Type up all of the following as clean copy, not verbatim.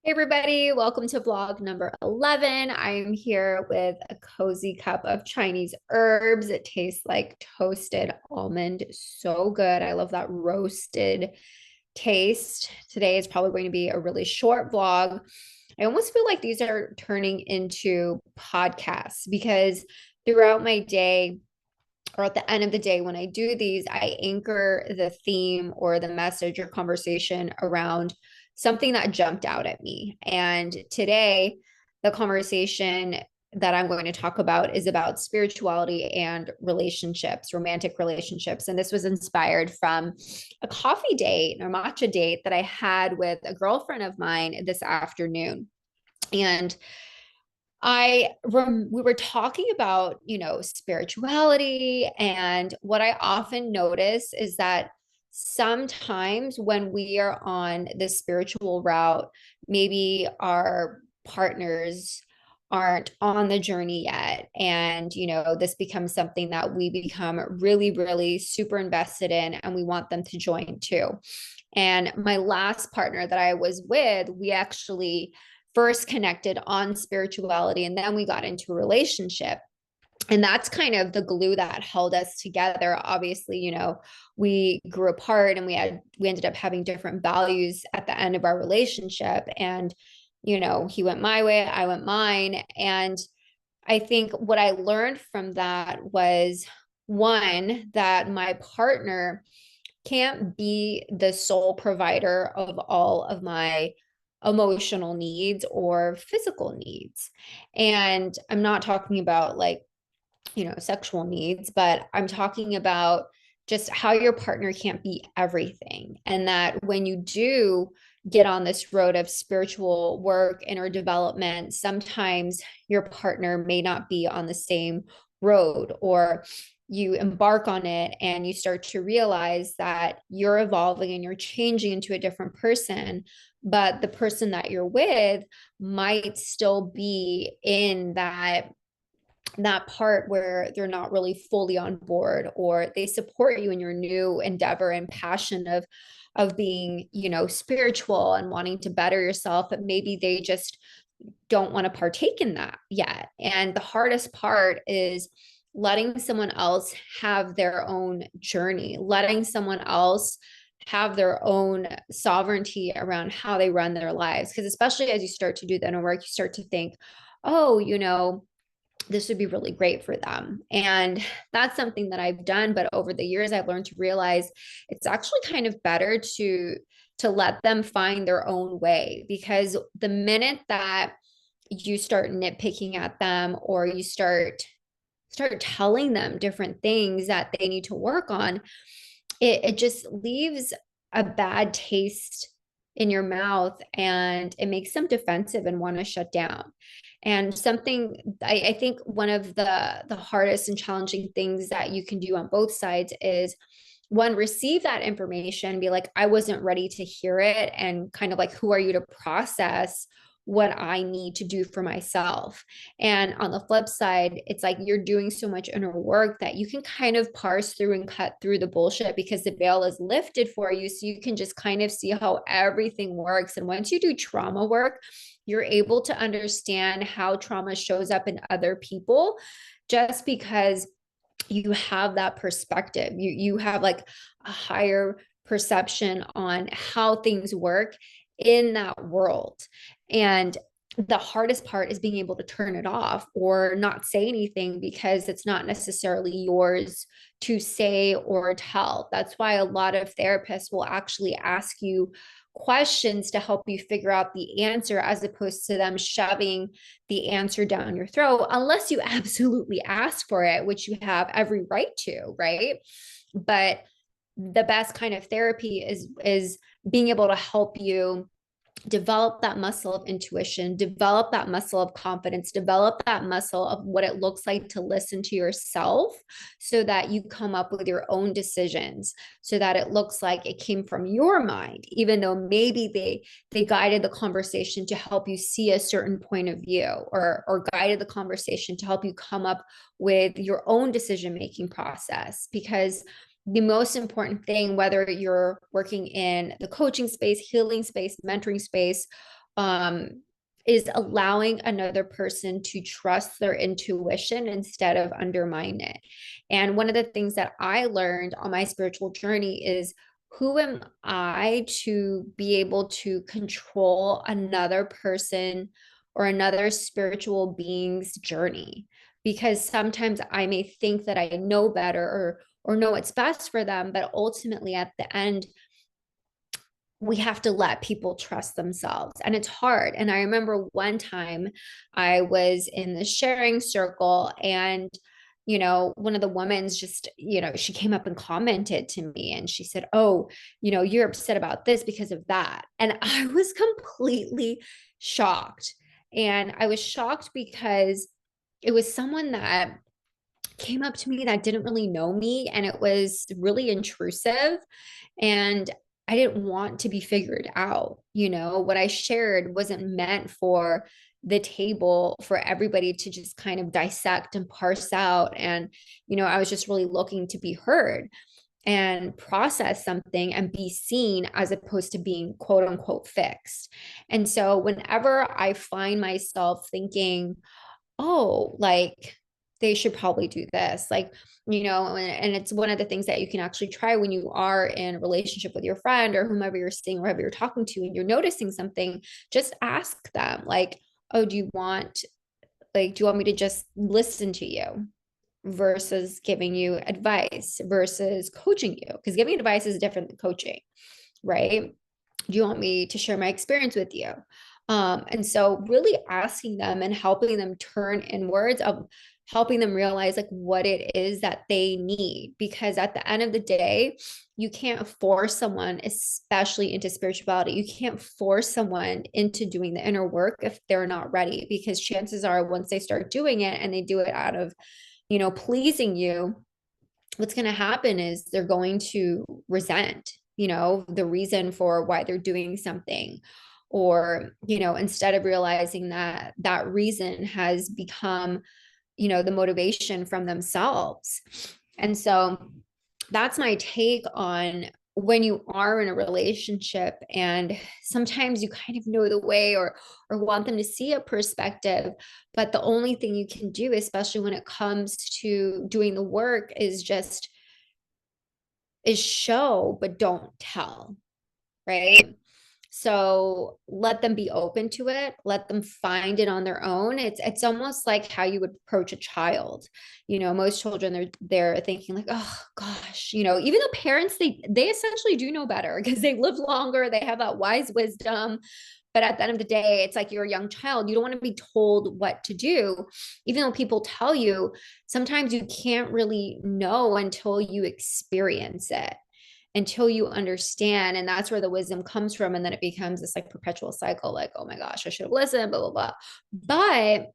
Hey everybody, welcome to vlog number 11. I am here with a cozy cup of Chinese herbs. It tastes like toasted almond. So good. I love that roasted taste. Today is probably going to be a really short vlog. I almost feel like these are turning into podcasts because throughout my day, or at the end of the day, when I do these, I anchor the theme or the message or conversation around something that jumped out at me. And today, the conversation that I'm going to talk about is about spirituality and relationships, romantic relationships. And this was inspired from a coffee date or matcha date that I had with a girlfriend of mine this afternoon. And we were talking about, spirituality. And what I often notice is that sometimes when we are on the spiritual route, maybe our partners aren't on the journey yet. And, this becomes something that we become really, really super invested in, and we want them to join too. And my last partner that I was with, we actually first connected on spirituality and then we got into a relationship. And that's kind of the glue that held us together. Obviously, we grew apart and we ended up having different values at the end of our relationship. And, he went my way, I went mine. And I think what I learned from that was one, that my partner can't be the sole provider of all of my emotional needs or physical needs. And I'm not talking about like, sexual needs, but I'm talking about just how your partner can't be everything. And that when you do get on this road of spiritual work, inner development, sometimes your partner may not be on the same road, or you embark on it and you start to realize that you're evolving and you're changing into a different person, but the person that you're with might still be in that part where they're not really fully on board, or they support you in your new endeavor and passion of being, spiritual and wanting to better yourself, but maybe they just don't want to partake in that yet. And the hardest part is letting someone else have their own journey, letting someone else have their own sovereignty around how they run their lives. Because especially as you start to do the inner work, you start to think, oh, this would be really great for them. And that's something that I've done. But over the years, I've learned to realize it's actually kind of better to let them find their own way, because the minute that you start nitpicking at them, or you start telling them different things that they need to work on, it just leaves a bad taste in your mouth, and it makes them defensive and want to shut down. And something I think one of the hardest and challenging things that you can do on both sides is, one, receive that information, be like, I wasn't ready to hear it, and kind of like, who are you to process what I need to do for myself? And on the flip side, it's like you're doing so much inner work that you can kind of parse through and cut through the bullshit, because the veil is lifted for you. So you can just kind of see how everything works. And once you do trauma work, you're able to understand how trauma shows up in other people, just because you have that perspective. You have like a higher perception on how things work in that world. And the hardest part is being able to turn it off or not say anything, because it's not necessarily yours to say or tell. That's why a lot of therapists will actually ask you questions to help you figure out the answer, as opposed to them shoving the answer down your throat, unless you absolutely ask for it, which you have every right to, right? But the best kind of therapy is being able to help you develop that muscle of intuition, develop that muscle of confidence, develop that muscle of what it looks like to listen to yourself, so that you come up with your own decisions, so that it looks like it came from your mind, even though maybe they guided the conversation to help you see a certain point of view, or guided the conversation to help you come up with your own decision making process. Because the most important thing, whether you're working in the coaching space, healing space, mentoring space, um, is allowing another person to trust their intuition instead of undermine it. And one of the things that I learned on my spiritual journey is, who am I to be able to control another person or another spiritual being's journey? Because sometimes I may think that I know better or know what's best for them, but ultimately at the end, we have to let people trust themselves, and it's hard. And I remember one time I was in the sharing circle, and one of the women's just, she came up and commented to me, and she said, "Oh, you're upset about this because of that." And I was completely shocked. And I was shocked because it was someone that came up to me that didn't really know me, and it was really intrusive, and I didn't want to be figured out. What I shared wasn't meant for the table for everybody to just kind of dissect and parse out. And I was just really looking to be heard and process something and be seen, as opposed to being quote unquote fixed. And so whenever I find myself thinking, oh, like they should probably do this, like, and it's one of the things that you can actually try when you are in a relationship with your friend or whomever you're seeing, whoever you're talking to, and you're noticing something. Just ask them, like, "Oh, do you want me to just listen to you versus giving you advice versus coaching you?" Because giving advice is different than coaching, right? "Do you want me to share my experience with you?" And so really asking them and helping them turn inwards, of helping them realize like what it is that they need. Because at the end of the day, you can't force someone, especially into spirituality, you can't force someone into doing the inner work if they're not ready. Because chances are, once they start doing it and they do it out of, pleasing you, what's going to happen is they're going to resent, the reason for why they're doing something. Or, instead of realizing that that reason has become, the motivation from themselves. And so that's my take on when you are in a relationship and sometimes you kind of know the way, or want them to see a perspective, but the only thing you can do, especially when it comes to doing the work, is show but don't tell, right? So let them be open to it, let them find it on their own. It's almost like how you would approach a child. Most children, they're thinking like, "Oh gosh," even though parents, they essentially do know better because they live longer, they have that wise wisdom. But at the end of the day, it's like you're a young child. You don't want to be told what to do. Even though people tell you, sometimes you can't really know until you experience it, until you understand. And that's where the wisdom comes from. And then it becomes this like perpetual cycle, like, "Oh my gosh, I should have listened, blah, blah, blah." But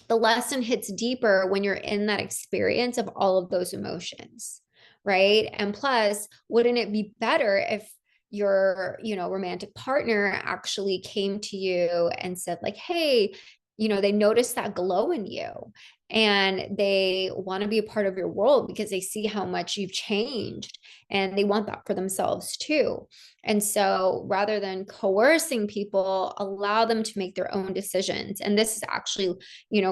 the lesson hits deeper when you're in that experience of all of those emotions, right? And plus, wouldn't it be better if your, romantic partner actually came to you and said like, "Hey," they notice that glow in you and they want to be a part of your world because they see how much you've changed and they want that for themselves too. And so rather than coercing people, allow them to make their own decisions. And this is actually,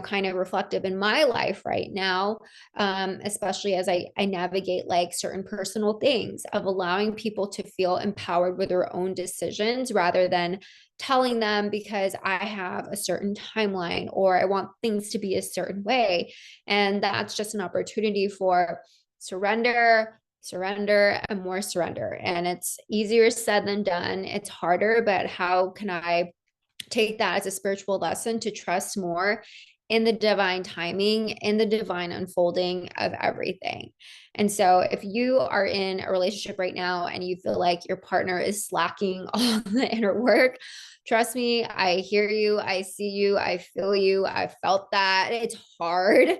kind of reflective in my life right now, especially as I navigate like certain personal things, of allowing people to feel empowered with their own decisions rather than telling them because I have a certain timeline or I want things to be a certain way. And that's just an opportunity for surrender, surrender, and more surrender. And it's easier said than done. It's harder, but how can I take that as a spiritual lesson to trust more in the divine timing, in the divine unfolding of everything? And so if you are in a relationship right now and you feel like your partner is slacking all the inner work, trust me, I hear you, I see you, I feel you, I felt that. It's hard,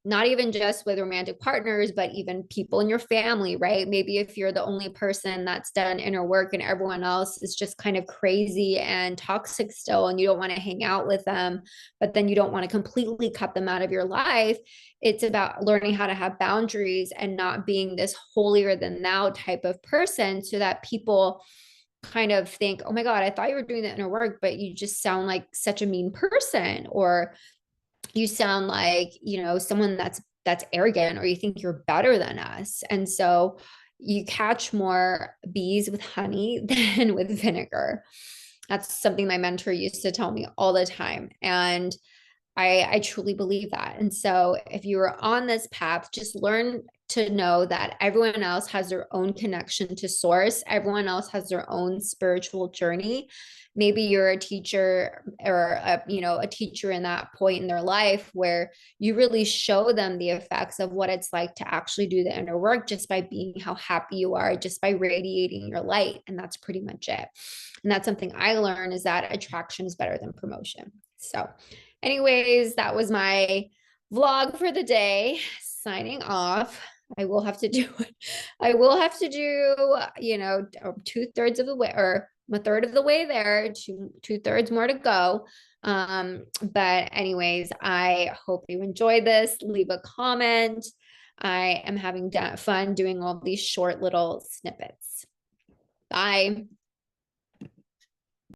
not even just with romantic partners, but even people in your family, right? Maybe if you're the only person that's done inner work and everyone else is just kind of crazy and toxic still, and you don't want to hang out with them, but then you don't want to completely cut them out of your life. It's about learning how to have boundaries and not being this holier than thou type of person, so that people kind of think, oh my God, I thought you were doing the inner work, but you just sound like such a mean person, or you sound like, someone that's arrogant, or you think you're better than us. And so you catch more bees with honey than with vinegar. That's something my mentor used to tell me all the time. And I truly believe that. And so if you are on this path, just learn to know that everyone else has their own connection to source. Everyone else has their own spiritual journey. Maybe you're a teacher, or a teacher in that point in their life where you really show them the effects of what it's like to actually do the inner work, just by being how happy you are, just by radiating your light. And that's pretty much it. And that's something I learned, is that attraction is better than promotion. So anyways, that was my vlog for the day. Signing off. I will have to do I will have to do, 2/3 of the way, or a third of the way there, two-thirds more to go. But anyways, I hope you enjoyed this. Leave a comment. I am having fun doing all these short little snippets. Bye.